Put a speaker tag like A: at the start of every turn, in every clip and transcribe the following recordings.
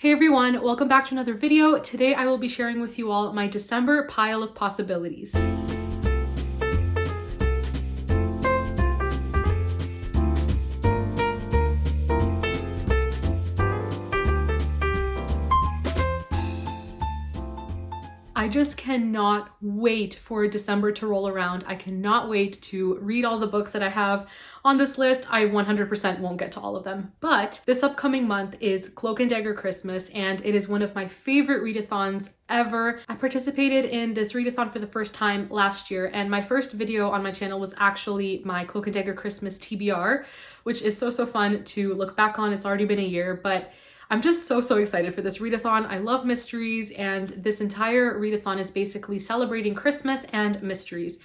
A: Hey everyone, welcome back to another video. Today I will be sharing with you all my December pile of possibilities. I just cannot wait for December to roll around. I cannot wait to read all the books that I have on this list. I 100% won't get to all of them, but this upcoming month is Cloak and Dagger Christmas, and it is one of my favorite readathons ever. I participated in this readathon for the first time last year, and my first video on my channel was actually my Cloak and Dagger Christmas TBR, which is so fun to look back on. It's already been a year, but I'm just so excited for this readathon. I love mysteries, and this entire readathon is basically celebrating Christmas and mysteries.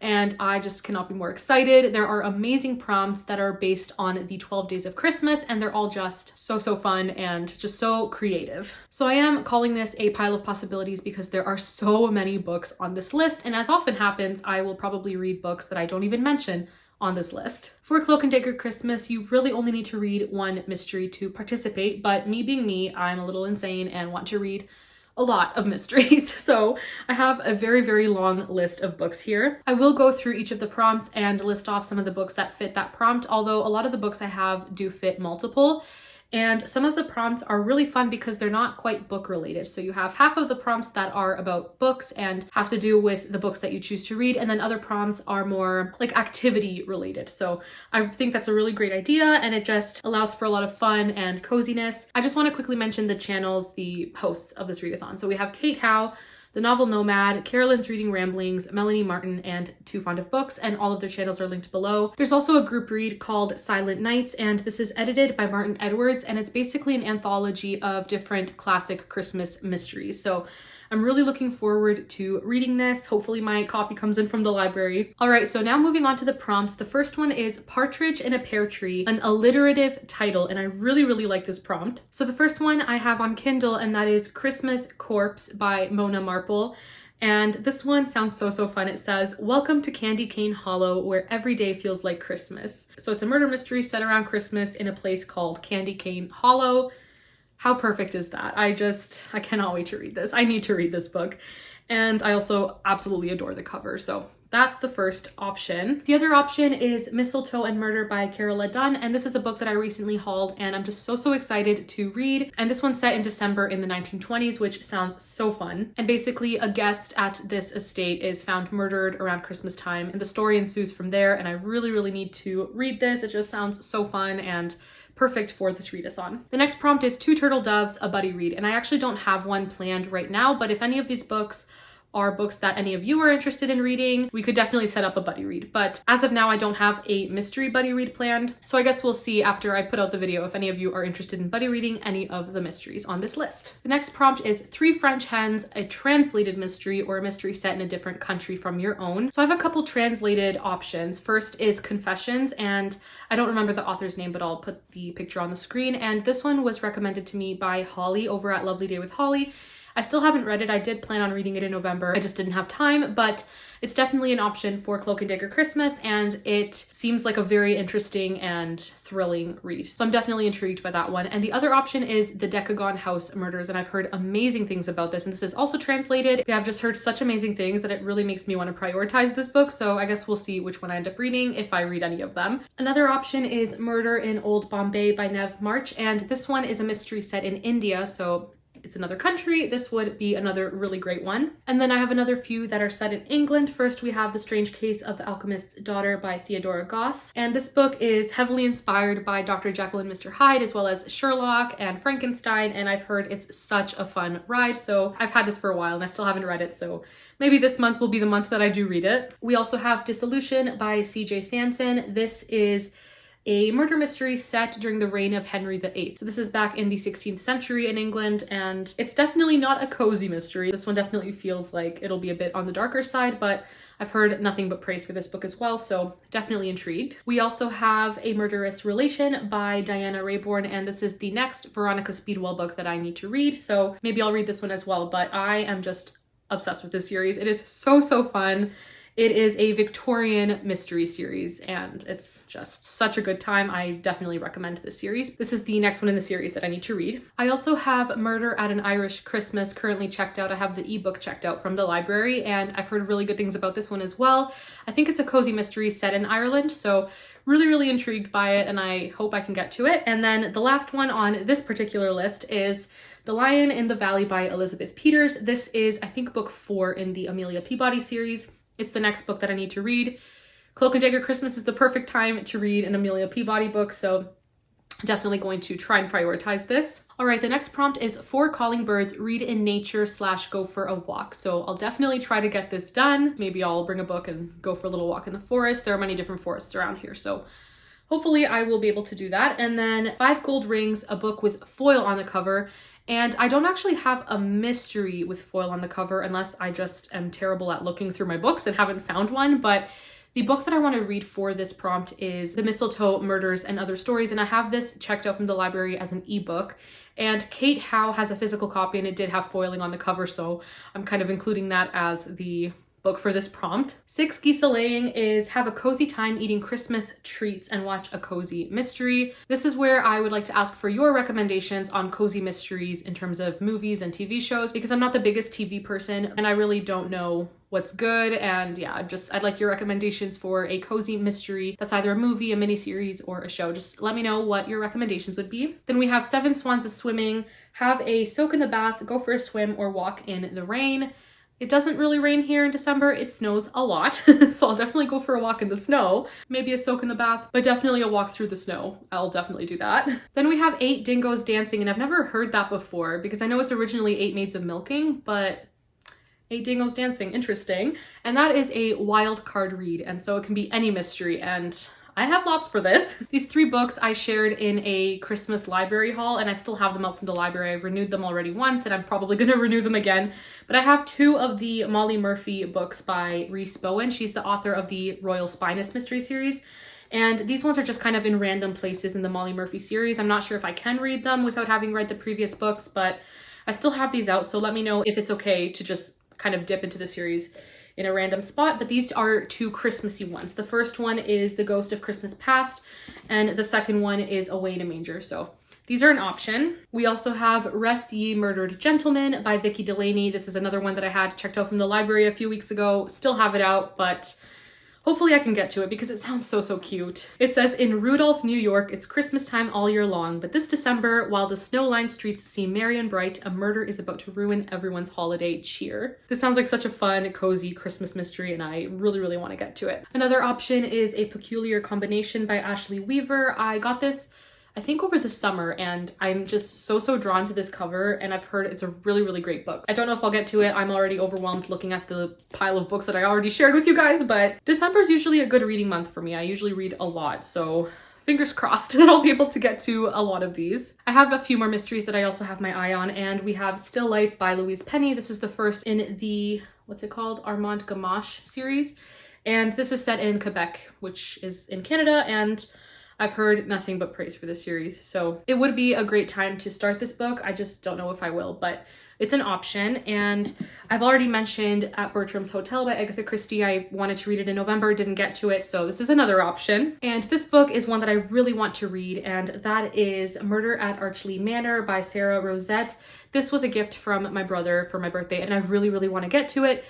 A: And I just cannot be more excited. There are amazing prompts that are based on the 12 days of Christmas, and they're all just so fun and just so creative. So I am calling this a pile of possibilities because there are so many books on this list, and as often happens, I will probably read books that I don't even mention on this list. For Cloak and Dagger Christmas, you really only need to read one mystery to participate, but me being me, I'm a little insane and want to read a lot of mysteries. So I have a very long list of books here. I will go through each of the prompts and list off some of the books that fit that prompt, although a lot of the books I have do fit multiple. And some of the prompts are really fun because they're not quite book related. So you have half of the prompts that are about books and have to do with the books that you choose to read, and then other prompts are more like activity related. So I think that's a really great idea, and it just allows for a lot of fun and coziness. I just want to quickly mention the channels, the hosts of this readathon. So we have Kate Howe, The Novel Nomad, Carolyn's Reading Ramblings, Melanie Martin, and Too Fond of Books, and all of their channels are linked below. There's also a group read called Silent Nights, and this is edited by Martin Edwards, and it's basically an anthology of different classic Christmas mysteries. So I'm really looking forward to reading this. Hopefully my copy comes in from the library. All right, so now moving on to the prompts. The first one is Partridge in a Pear Tree, an alliterative title, and I really like this prompt. So the first one I have on Kindle, and that is Christmas Corpse by Mona Marple. And this one sounds so fun. It says, "Welcome to Candy Cane Hollow, where every day feels like Christmas." So it's a murder mystery set around Christmas in a place called Candy Cane Hollow. How perfect is that? I cannot wait to read this. I need to read this book. And I also absolutely adore the cover. So that's the first option. The other option is Mistletoe and Murder by Carola Dunn. And this is a book that I recently hauled, and I'm just so excited to read. And this one's set in December in the 1920s, which sounds so fun. And basically a guest at this estate is found murdered around Christmas time, and the story ensues from there. And I really need to read this. It just sounds so fun and perfect for this readathon. The next prompt is Two Turtle Doves, a buddy read. And I actually don't have one planned right now, but if any of these books are books that any of you are interested in reading, we could definitely set up a buddy read. But as of now, I don't have a mystery buddy read planned. So I guess we'll see after I put out the video if any of you are interested in buddy reading any of the mysteries on this list. The next prompt is Three French Hens, a translated mystery or a mystery set in a different country from your own. So I have a couple translated options. First is Confessions, and I don't remember the author's name, but I'll put the picture on the screen. And this one was recommended to me by Holly over at Lovely Day with Holly. I still haven't read it. I did plan on reading it in November. I just didn't have time, but it's definitely an option for Cloak and Dagger Christmas, and it seems like a very interesting and thrilling read. So I'm definitely intrigued by that one. And the other option is The Decagon House Murders, and I've heard amazing things about this, and this is also translated. I've just heard such amazing things that it really makes me want to prioritize this book, so I guess we'll see which one I end up reading if I read any of them. Another option is Murder in Old Bombay by Nev March, and this one is a mystery set in India, so it's another country. This would be another really great one. And then I have another few that are set in England. First, we have The Strange Case of the Alchemist's Daughter by Theodora Goss. And this book is heavily inspired by Dr. Jekyll and Mr. Hyde, as well as Sherlock and Frankenstein. And I've heard it's such a fun ride. So I've had this for a while and I still haven't read it. So maybe this month will be the month that I do read it. We also have Dissolution by C.J. Sanson. This is a murder mystery set during the reign of Henry VIII. So this is back in the 16th century in England, and it's definitely not a cozy mystery. This one definitely feels like it'll be a bit on the darker side, but I've heard nothing but praise for this book as well, so definitely intrigued. We also have A Murderous Relation by Diana Rayborn, and this is the next Veronica Speedwell book that I need to read, so maybe I'll read this one as well, but I am just obsessed with this series. It is so fun. It is a Victorian mystery series and it's just such a good time. I definitely recommend this series. This is the next one in the series that I need to read. I also have Murder at an Irish Christmas currently checked out. I have the ebook checked out from the library and I've heard really good things about this one as well. I think it's a cozy mystery set in Ireland, so really intrigued by it and I hope I can get to it. And then the last one on this particular list is The Lion in the Valley by Elizabeth Peters. This is, I think, book 4 in the Amelia Peabody series. It's the next book that I need to read. Cloak and Dagger Christmas is the perfect time to read an Amelia Peabody book, so definitely going to try and prioritize this. All right, the next prompt is 4 calling birds, read in nature / go for a walk. So I'll definitely try to get this done. Maybe I'll bring a book and go for a little walk in the forest. There are many different forests around here, so hopefully I will be able to do that. And then 5 gold rings, a book with foil on the cover. And I don't actually have a mystery with foil on the cover unless I just am terrible at looking through my books and haven't found one, but the book that I want to read for this prompt is The Mistletoe Murders and Other Stories, and I have this checked out from the library as an ebook. And Kate Howe has a physical copy and it did have foiling on the cover, so I'm kind of including that as the book for this prompt. 6 geese a-laying is have a cozy time eating Christmas treats and watch a cozy mystery. This is where I would like to ask for your recommendations on cozy mysteries in terms of movies and TV shows, because I'm not the biggest TV person and I really don't know what's good. And yeah, I'd like your recommendations for a cozy mystery that's either a movie, a miniseries, or a show. Just let me know what your recommendations would be. Then we have 7 swans a swimming, have a soak in the bath, go for a swim, or walk in the rain. It doesn't really rain here in December. It snows a lot, so I'll definitely go for a walk in the snow. Maybe a soak in the bath, but definitely a walk through the snow. I'll definitely do that. Then we have 8 dingoes dancing, and I've never heard that before because I know it's originally 8 maids of milking, but 8 dingoes dancing, interesting. And that is a wild card read, and so it can be any mystery, and I have lots for this. These 3 books I shared in a Christmas library haul and I still have them out from the library. I've renewed them already once and I'm probably gonna renew them again. But I have 2 of the Molly Murphy books by Rhys Bowen. She's the author of the Royal Spinous mystery series. And these ones are just kind of in random places in the Molly Murphy series. I'm not sure if I can read them without having read the previous books, but I still have these out. So let me know if it's okay to just kind of dip into the series in a random spot, but these are 2 Christmassy ones. The first one is The Ghost of Christmas Past, and the second one is Away in a Manger. So these are an option. We also have Rest Ye Murdered Gentlemen by Vicky Delaney. This is another one that I had checked out from the library a few weeks ago. Still have it out, but hopefully I can get to it because it sounds so cute. It says, in Rudolph, New York, it's Christmas time all year long, but this December, while the snow-lined streets seem merry and bright, a murder is about to ruin everyone's holiday cheer. This sounds like such a fun, cozy Christmas mystery, and I really want to get to it. Another option is A Peculiar Combination by Ashley Weaver. I got this, I think, over the summer, and I'm just so drawn to this cover, and I've heard it's a really great book. I don't know if I'll get to it. I'm already overwhelmed looking at the pile of books that I already shared with you guys, but December is usually a good reading month for me. I usually read a lot, so fingers crossed that I'll be able to get to a lot of these. I have a few more mysteries that I also have my eye on, and we have Still Life by Louise Penny. This is the first in the, what's it called, Armand Gamache series, and this is set in Quebec, which is in Canada, and I've heard nothing but praise for this series, so it would be a great time to start this book. I just don't know if I will, but it's an option. And I've already mentioned At Bertram's Hotel by Agatha Christie. I wanted to read it in November, didn't get to it, so this is another option. And this book is one that I really want to read, and that is Murder at Archley Manor by Sarah Rosette. This was a gift from my brother for my birthday, and I really want to get to it.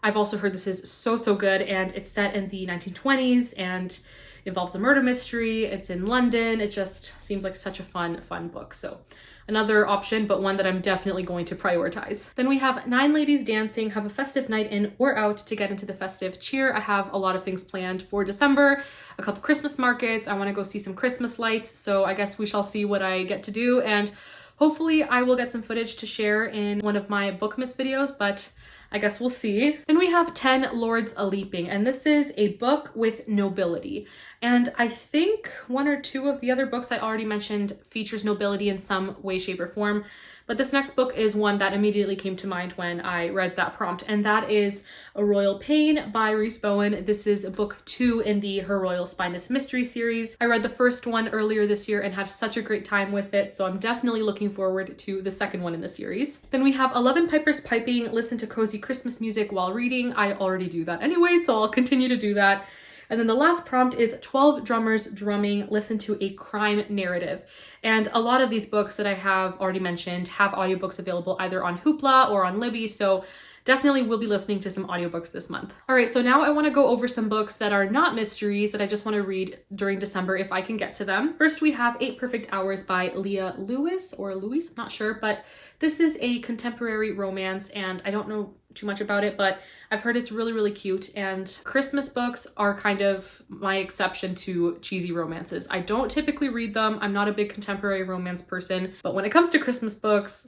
A: I've also heard this is so good, and it's set in the 1920s, and involves a murder mystery. It's in London. It just seems like such a fun book. So another option, but one that I'm definitely going to prioritize. Then we have 9 Ladies Dancing, have a festive night in or out to get into the festive cheer. I have a lot of things planned for December, a couple Christmas markets. I want to go see some Christmas lights. So I guess we shall see what I get to do. And hopefully I will get some footage to share in one of my Bookmas videos, but I guess we'll see. Then we have 10 Lords a-Leaping, and this is a book with nobility. And I think 1 or 2 of the other books I already mentioned features nobility in some way, shape, or form. But this next book is one that immediately came to mind when I read that prompt, and that is A Royal Pain by Rhys Bowen. This is book 2 in the Her Royal Spinous Mystery series. I read the first one earlier this year and had such a great time with it, so I'm definitely looking forward to the second one in the series. Then we have 11 Pipers Piping, listen to cozy Christmas music while reading. I already do that anyway, so I'll continue to do that. And then the last prompt is 12 Drummers Drumming, listen to a crime narrative. And a lot of these books that I have already mentioned have audiobooks available either on Hoopla or on Libby, so definitely will be listening to some audiobooks this month. All right, so now I want to go over some books that are not mysteries that I just want to read during December if I can get to them. First, we have 8 Perfect Hours by Leah Lewis, or Louise, I'm not sure, but this is a contemporary romance and I don't know too much about it, but I've heard it's really, really cute, and Christmas books are kind of my exception to cheesy romances. I don't typically read them. I'm not a big contemporary romance person, but when it comes to Christmas books,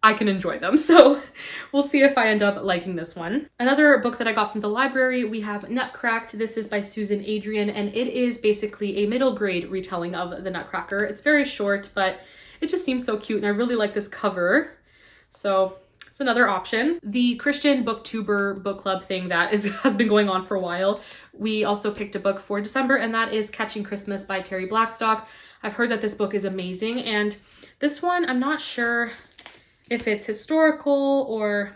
A: I can enjoy them. So we'll see if I end up liking this one. Another book that I got from the library, we have Nutcracked. This is by Susan Adrian, and it is basically a middle grade retelling of the Nutcracker. It's very short, but it just seems so cute, and I really like this cover. So it's another option. The Christian booktuber book club thing that has been going on for a while. We also picked a book for December, and that is Catching Christmas by Terry Blackstock. I've heard that this book is amazing, and this one, I'm not sure if it's historical or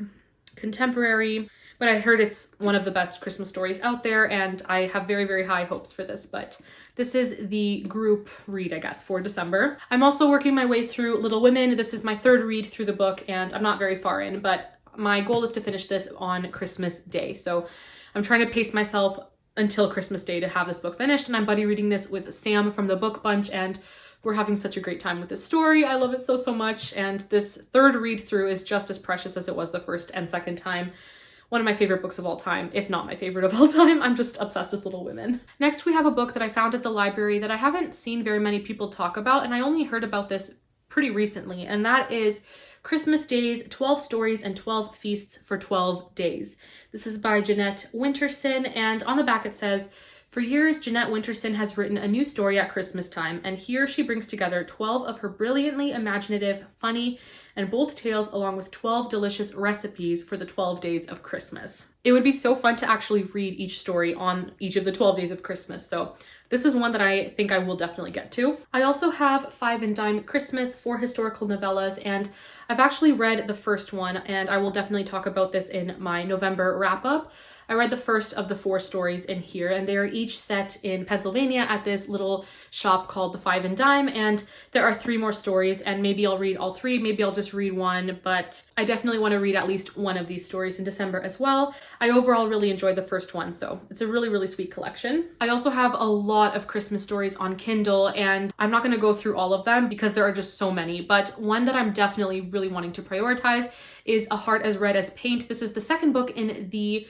A: contemporary, but I heard it's one of the best Christmas stories out there, and I have very, very high hopes for this, but this is the group read, I guess, for December. I'm also working my way through Little Women. This is my 3rd read through the book, and I'm not very far in, but my goal is to finish this on Christmas Day. So I'm trying to pace myself until Christmas Day to have this book finished, and I'm buddy reading this with Sam from the Book Bunch, and we're having such a great time with this story. I love it so, so much, and this 3rd read through is just as precious as it was the first and second time. One of my favorite books of all time, if not my favorite of all time. I'm just obsessed with Little Women. Next, we have a book that I found at the library that I haven't seen very many people talk about, and I only heard about this pretty recently, and that is Christmas Days, 12 Stories and 12 Feasts for 12 Days. This is by Jeanette Winterson, and on the back it says, for years, Jeanette Winterson has written a new story at Christmas time, and here she brings together 12 of her brilliantly imaginative, funny, and bold tales along with 12 delicious recipes for the 12 days of Christmas. It would be so fun to actually read each story on each of the 12 days of Christmas, so this is one that I think I will definitely get to. I also have Five and Dime Christmas, 4 historical novellas, and I've actually read the first one, and I will definitely talk about this in my November wrap-up. I read the first of the 4 stories in here, and they are each set in Pennsylvania at this little shop called the Five and Dime, and there are 3 more stories, and maybe I'll read all 3, maybe I'll just read one, but I definitely want to read at least one of these stories in December as well. I overall really enjoyed the first one, so it's a really, really sweet collection. I also have a lot of Christmas stories on Kindle, and I'm not going to go through all of them because there are just so many, but one that I'm definitely really wanting to prioritize is A Heart as Red as Paint. This is the second book in the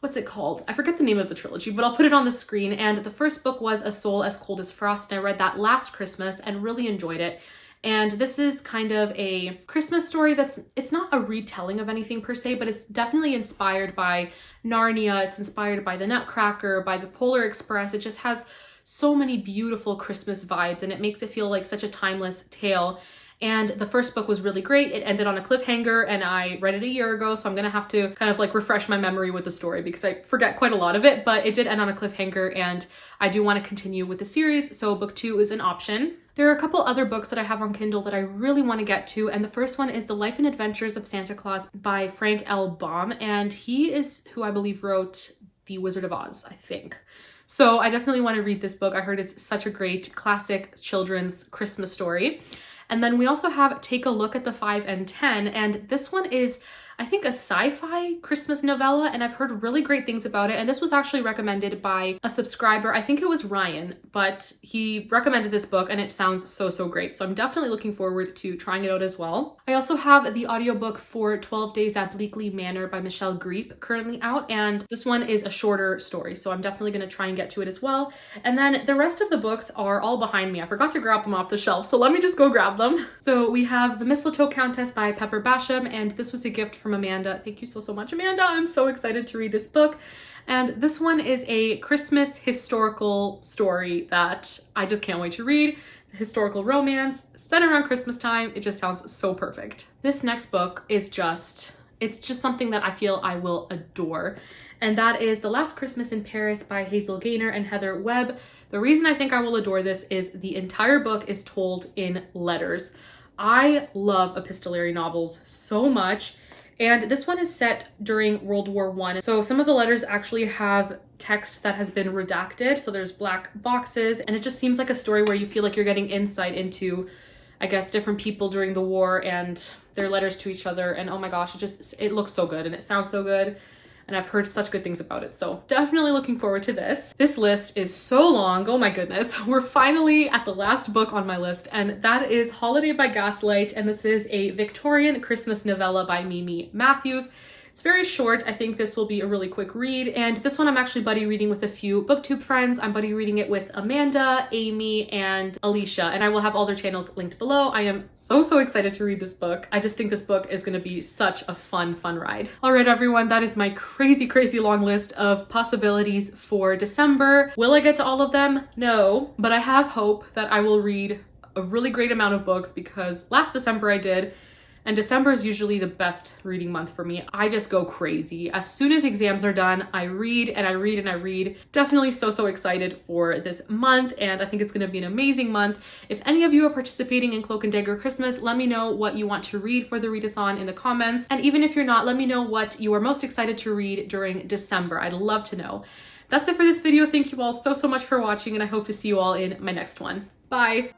A: what's it called? I forget the name of the trilogy, but I'll put it on the screen. And the first book was A Soul as Cold as Frost, and I read that last Christmas and really enjoyed it. And this is kind of a Christmas story it's not a retelling of anything per se, but it's definitely inspired by Narnia. It's inspired by the Nutcracker, by the Polar Express. It just has so many beautiful Christmas vibes, and it makes it feel like such a timeless tale. And the first book was really great. It ended on a cliffhanger, and I read it a year ago, so I'm gonna have to kind of like refresh my memory with the story because I forget quite a lot of it, but it did end on a cliffhanger, and I do want to continue with the series, so book 2 is an option. There are a couple other books that I have on Kindle that I really want to get to, and the first one is The Life and Adventures of Santa Claus by Frank L. Baum, and he is who I believe wrote The Wizard of Oz, I think. So I definitely want to read this book. I heard it's such a great classic children's Christmas story. And then we also have Take a Look at the 5 and 10, and this one is, I think, a sci-fi Christmas novella, and I've heard really great things about it, and this was actually recommended by a subscriber. I think it was Ryan, but he recommended this book, and it sounds so, so great, so I'm definitely looking forward to trying it out as well. I also have the audiobook for 12 Days at Bleakley Manor by Michelle Greep currently out, and this one is a shorter story, so I'm definitely going to try and get to it as well. And then the rest of the books are all behind me. I forgot to grab them off the shelf, so let me just go grab them. So we have The Mistletoe Countess by Pepper Basham, and this was a gift from Amanda. Thank you so, so much, Amanda. I'm so excited to read this book. And this one is a Christmas historical story that I just can't wait to read. historical romance set around Christmas time. It just sounds so perfect. This next book is it's just something that I feel I will adore. And that is The Last Christmas in Paris by Hazel Gaynor and Heather Webb. The reason I think I will adore this is the entire book is told in letters. I love epistolary novels so much. And this one is set during World War I. So some of the letters actually have text that has been redacted. So there's black boxes, and it just seems like a story where you feel like you're getting insight into, I guess, different people during the war and their letters to each other. And oh my gosh, it looks so good and it sounds so good. And I've heard such good things about it. So definitely looking forward to this. This list is so long. Oh my goodness. We're finally at the last book on my list, and that is Holiday by Gaslight. And this is a Victorian Christmas novella by Mimi Matthews. It's very short. I think this will be a really quick read. And this one I'm actually buddy reading with a few booktube friends. I'm buddy reading it with Amanda, Amy, and Alicia, and I will have all their channels linked below. I am so excited to read this book. I just think this book is going to be such a fun ride. All right, everyone, that is my crazy long list of possibilities for December. Will I get to all of them? No, but I have hope that I will read a really great amount of books, because last December I did. And December is usually the best reading month for me. I just go crazy. As soon as exams are done, I read and I read and I read. Definitely so excited for this month, and I think it's gonna be an amazing month. If any of you are participating in Cloak and Dagger Christmas, let me know what you want to read for the readathon in the comments. And even if you're not, let me know what you are most excited to read during December. I'd love to know. That's it for this video. Thank you all so much for watching, and I hope to see you all in my next one. Bye.